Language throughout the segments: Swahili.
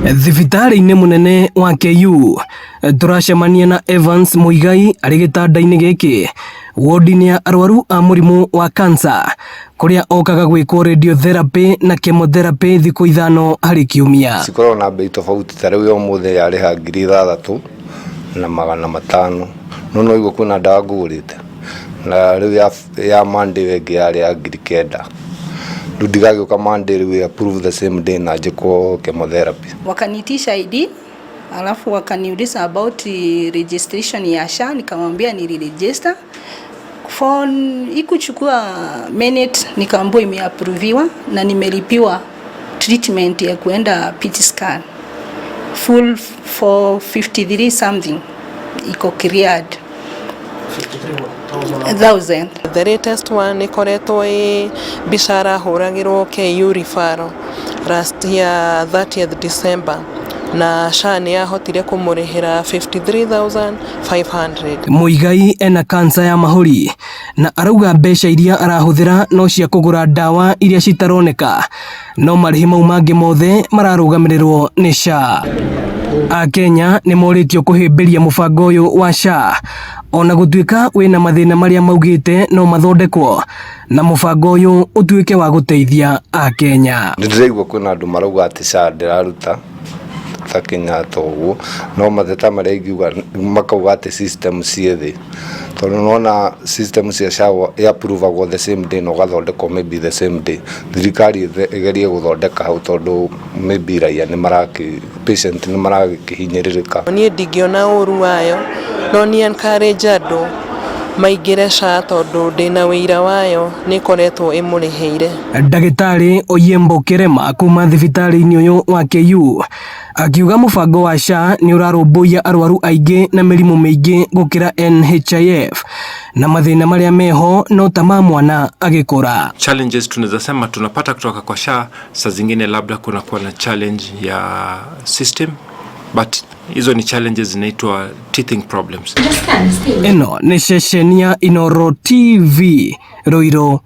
Thibitari-inĩ munene wa KU turacemania na Evans Muigai arĩ gĩtanda-inĩ gĩkĩ wodi-inĩ ya arwaru a mũrimũ wa cancer kũrĩa okaga gwĩkwo radiotherapy na chemotherapy thikũ 5 harĩ kiumia. Cikoragwo na bei tofauti, ta rĩu ũmũthĩ yarĩha 6,000 na 500. No igua kwĩna ndawa ngũrĩte na rĩu ya Monday ĩngĩ yarĩ 9,000. Ndigagĩũka Monday we approve the same day na njĩkwo chemotherapy. Wakanitisha ID, alafu wakaniuliza about registration ya SHA, nikamwambia niliregister. Phone ikuchukua minute, nikaambiwa imeapproviwa na nimelipiwa treatment ya kuenda PET scan. Full for 53 something. Iko cleared. 53,000. The latest one ikoretwo Bishara huragirwo KU referral last year 30th December na SHA ni yahotire kumurihira 53,500. Muigai ena cancer ya mahũri na arauga mbeca iria arahuthira no cia kugura ndawa iria citaroneka, no marĩhi mau mangĩ mothe mararũgamĩrĩrwo nĩ SHA. Akenya nĩ moritio kũhĩmbĩria mũbango ũyũ wa SHA ona gũtuĩka wĩna mathĩna marĩa maugĩte no mathondekwo na mũbango ũyũ ũtuĩke wa gũteithia Akenya. Ndĩraigua kwĩna andũ marauga atĩ SHA ndĩraruta ta Kenya toguo, no matheta marĩa ingiuga makauga atĩ system ciĩ thĩ, tondũ nona system cia SHA approvagwo the same day na ũgathondekwo maybe the same day. Thirikari ĩgerie gũthondeka hau tondũ maybe raia patient nĩ maragĩhinyĩrĩrĩka. Niĩ ndingĩona ũru wayo, no niĩ encourage andũ maingĩre SHA tondũ ndĩna wĩira wayo nĩ koretwo ĩmũrĩhĩire. Ndagĩtarĩ Oyembo Kerema kuma thibitari-inĩ ũyũ wa KU akiuga mũbango wa SHA nĩ ũrarũmbũiya arwaru aingĩ na mĩrimũ mĩingĩ gũkĩra NHIF na mathĩna marĩa meho no ta ma mwana agĩkũra. Challenges tunaweza sema tunapata kutoka kwa SHA, saa zingine labda kuna kuwa na challenge ya system, but hizo ni challenges zinaitwa teething problems. Eno nĩ ceceni ya Inooro TV Ruiru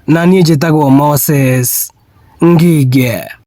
na niĩ njĩtagwo Moses Ngige.